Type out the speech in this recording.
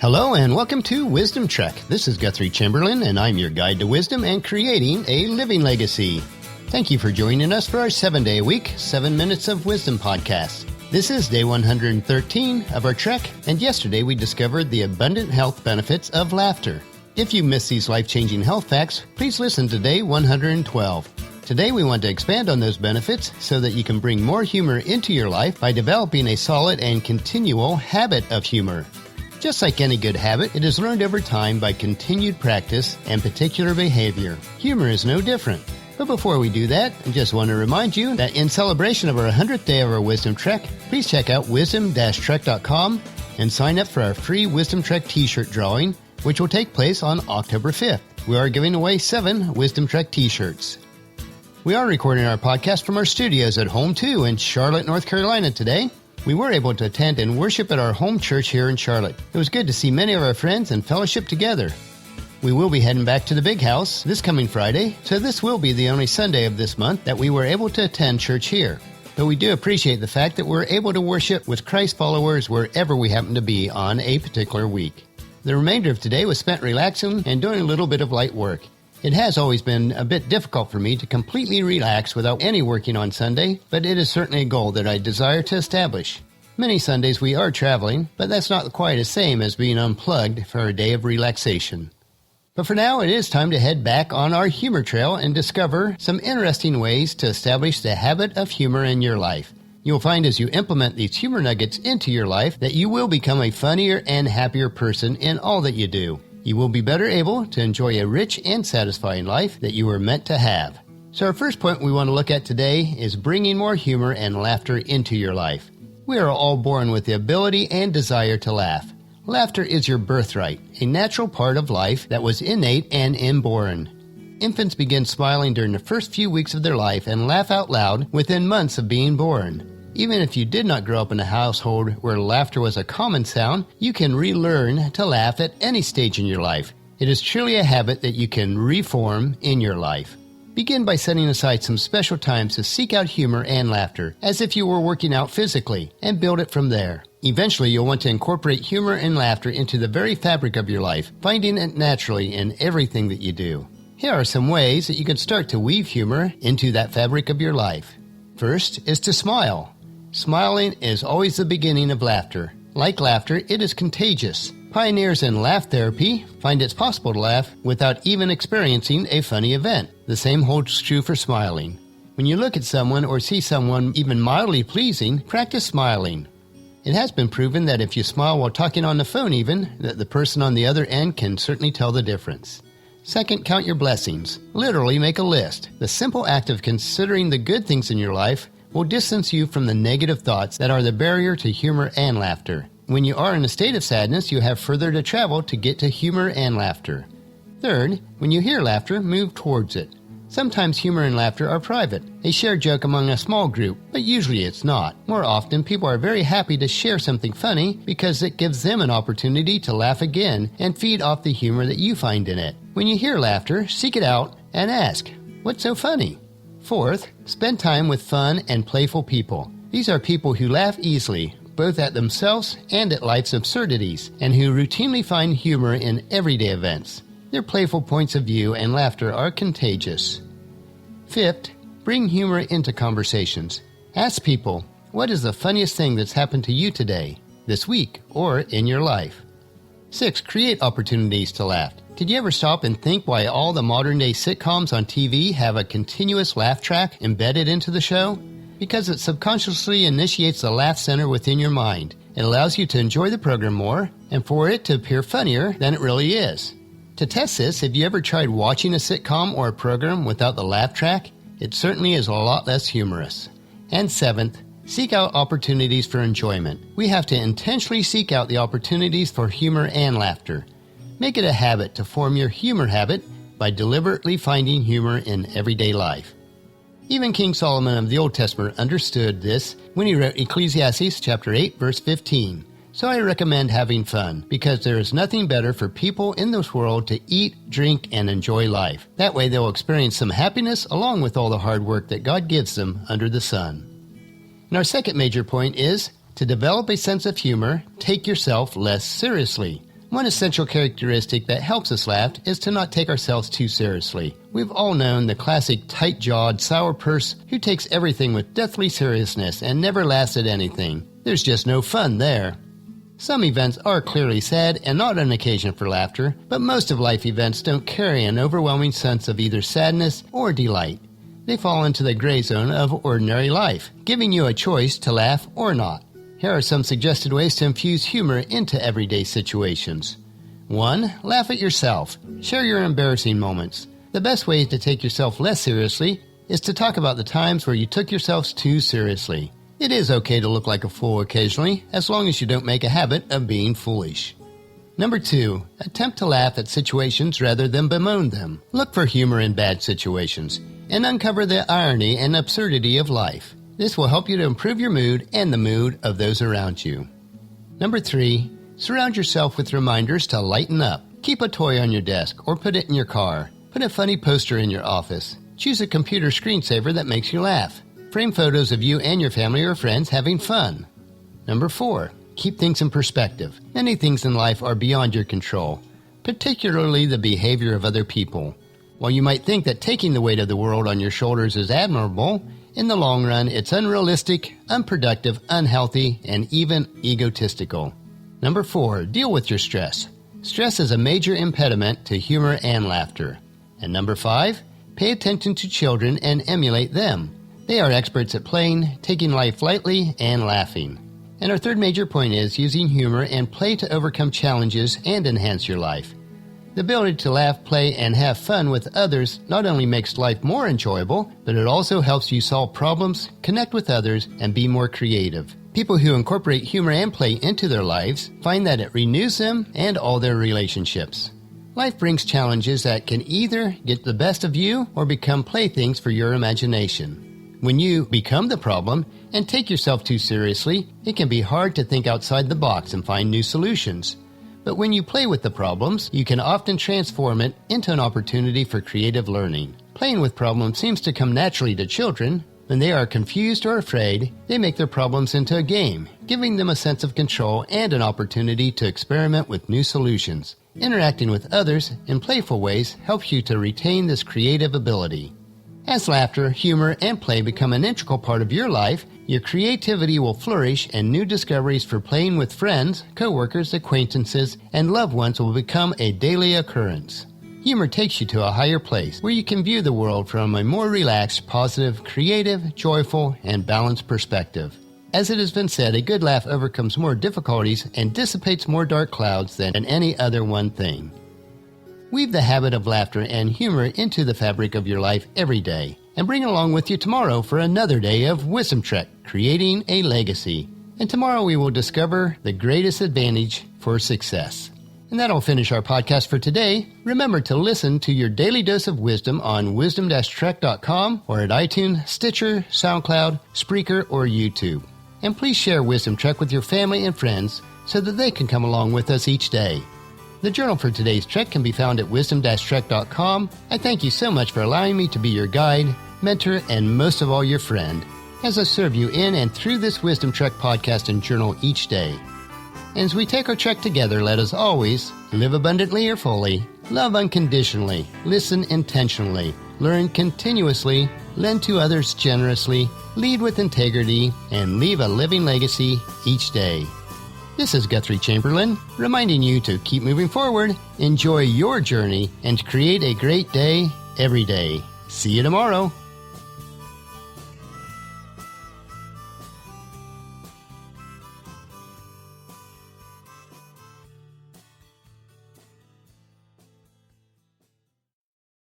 Hello and welcome to Wisdom Trek. This is Guthrie Chamberlain and I'm your guide to wisdom and creating a living legacy. Thank you for joining us for our 7-day-a-week, 7 Minutes of Wisdom podcast. This is day 113 of our trek, and yesterday we discovered the abundant health benefits of laughter. If you missed these life-changing health facts, please listen to day 112. Today we want to expand on those benefits so that you can bring more humor into your life by developing a solid and continual habit of humor. Just like any good habit, it is learned over time by continued practice and particular behavior. Humor is no different. But before we do that, I just want to remind you that in celebration of our 100th day of our Wisdom Trek, please check out wisdom-trek.com and sign up for our free Wisdom Trek t-shirt drawing, which will take place on October 5th. We are giving away 7 Wisdom Trek t-shirts. We are recording our podcast from our studios at Home 2 in Charlotte, North Carolina today. We were able to attend and worship at our home church here in Charlotte. It was good to see many of our friends and fellowship together. We will be heading back to the Big House this coming Friday, so this will be the only Sunday of this month that we were able to attend church here. But we do appreciate the fact that we're able to worship with Christ followers wherever we happen to be on a particular week. The remainder of today was spent relaxing and doing a little bit of light work. It has always been a bit difficult for me to completely relax without any working on Sunday, but it is certainly a goal that I desire to establish. Many Sundays we are traveling, but that's not quite the same as being unplugged for a day of relaxation. But for now, it is time to head back on our humor trail and discover some interesting ways to establish the habit of humor in your life. You'll find as you implement these humor nuggets into your life that you will become a funnier and happier person in all that you do. You will be better able to enjoy a rich and satisfying life that you were meant to have. So our first point we want to look at today is bringing more humor and laughter into your life. We are all born with the ability and desire to laugh. Laughter is your birthright, a natural part of life that was innate and inborn. Infants begin smiling during the first few weeks of their life and laugh out loud within months of being born. Even if you did not grow up in a household where laughter was a common sound, you can relearn to laugh at any stage in your life. It is truly a habit that you can reform in your life. Begin by setting aside some special times to seek out humor and laughter, as if you were working out physically, and build it from there. Eventually, you'll want to incorporate humor and laughter into the very fabric of your life, finding it naturally in everything that you do. Here are some ways that you can start to weave humor into that fabric of your life. First is to smile. Smiling is always the beginning of laughter. Like laughter, it is contagious. Pioneers in laugh therapy find it's possible to laugh without even experiencing a funny event. The same holds true for smiling. When you look at someone or see someone even mildly pleasing, practice smiling. It has been proven that if you smile while talking on the phone even, that the person on the other end can certainly tell the difference. Second, count your blessings. Literally make a list. The simple act of considering the good things in your life will distance you from the negative thoughts that are the barrier to humor and laughter. When you are in a state of sadness, you have further to travel to get to humor and laughter. Third, when you hear laughter, move towards it. Sometimes humor and laughter are private, a shared joke among a small group, but usually it's not. More often, people are very happy to share something funny because it gives them an opportunity to laugh again and feed off the humor that you find in it. When you hear laughter, seek it out and ask, "What's so funny?" Fourth, spend time with fun and playful people. These are people who laugh easily, both at themselves and at life's absurdities, and who routinely find humor in everyday events. Their playful points of view and laughter are contagious. Fifth, bring humor into conversations. Ask people, what is the funniest thing that's happened to you today, this week, or in your life? Sixth, create opportunities to laugh. Did you ever stop and think why all the modern-day sitcoms on TV have a continuous laugh track embedded into the show? Because it subconsciously initiates the laugh center within your mind. It allows you to enjoy the program more and for it to appear funnier than it really is. To test this, have you ever tried watching a sitcom or a program without the laugh track? It certainly is a lot less humorous. And seventh, seek out opportunities for enjoyment. We have to intentionally seek out the opportunities for humor and laughter. Make it a habit to form your humor habit by deliberately finding humor in everyday life. Even King Solomon of the Old Testament understood this when he wrote Ecclesiastes chapter 8, verse 15. So I recommend having fun, because there is nothing better for people in this world to eat, drink, and enjoy life. That way they'll experience some happiness along with all the hard work that God gives them under the sun. And our second major point is, to develop a sense of humor, take yourself less seriously. One essential characteristic that helps us laugh is to not take ourselves too seriously. We've all known the classic tight-jawed, sour purse who takes everything with deathly seriousness and never laughs at anything. There's just no fun there. Some events are clearly sad and not an occasion for laughter, but most of life events don't carry an overwhelming sense of either sadness or delight. They fall into the gray zone of ordinary life, giving you a choice to laugh or not. Here are some suggested ways to infuse humor into everyday situations. 1. Laugh at yourself. Share your embarrassing moments. The best way to take yourself less seriously is to talk about the times where you took yourselves too seriously. It is okay to look like a fool occasionally, as long as you don't make a habit of being foolish. Number 2. Attempt to laugh at situations rather than bemoan them. Look for humor in bad situations and uncover the irony and absurdity of life. This will help you to improve your mood and the mood of those around you. Number 3. Surround yourself with reminders to lighten up. Keep a toy on your desk or put it in your car. Put a funny poster in your office. Choose a computer screensaver that makes you laugh. Frame photos of you and your family or friends having fun. Number 4. Keep things in perspective. Many things in life are beyond your control, particularly the behavior of other people. While you might think that taking the weight of the world on your shoulders is admirable, in the long run it's unrealistic, unproductive, unhealthy, and even egotistical. Number 4. Deal with your stress. Stress is a major impediment to humor and laughter. And number 5. Pay attention to children and emulate them. They are experts at playing, taking life lightly, and laughing. And our third major point is using humor and play to overcome challenges and enhance your life. The ability to laugh, play, and have fun with others not only makes life more enjoyable, but it also helps you solve problems, connect with others, and be more creative. People who incorporate humor and play into their lives find that it renews them and all their relationships. Life brings challenges that can either get the best of you or become playthings for your imagination. When you become the problem and take yourself too seriously, it can be hard to think outside the box and find new solutions. But when you play with the problems, you can often transform it into an opportunity for creative learning. Playing with problems seems to come naturally to children. When they are confused or afraid, they make their problems into a game, giving them a sense of control and an opportunity to experiment with new solutions. Interacting with others in playful ways helps you to retain this creative ability. As laughter, humor, and play become an integral part of your life, your creativity will flourish and new discoveries for playing with friends, coworkers, acquaintances, and loved ones will become a daily occurrence. Humor takes you to a higher place where you can view the world from a more relaxed, positive, creative, joyful, and balanced perspective. As it has been said, a good laugh overcomes more difficulties and dissipates more dark clouds than any other one thing. Weave the habit of laughter and humor into the fabric of your life every day, and bring it along with you tomorrow for another day of Wisdom Trek, creating a legacy. And tomorrow we will discover the greatest advantage for success. And that'll finish our podcast for today. Remember to listen to your daily dose of wisdom on wisdom-trek.com or at iTunes, Stitcher, SoundCloud, Spreaker, or YouTube. And please share Wisdom Trek with your family and friends so that they can come along with us each day. The journal for today's trek can be found at wisdom-trek.com. I thank you so much for allowing me to be your guide, mentor, and most of all your friend, as I serve you in and through this Wisdom Trek podcast and journal each day. And as we take our trek together, let us always live abundantly or fully, love unconditionally, listen intentionally, learn continuously, lend to others generously, lead with integrity, and leave a living legacy each day. This is Guthrie Chamberlain, reminding you to keep moving forward, enjoy your journey, and create a great day every day. See you tomorrow.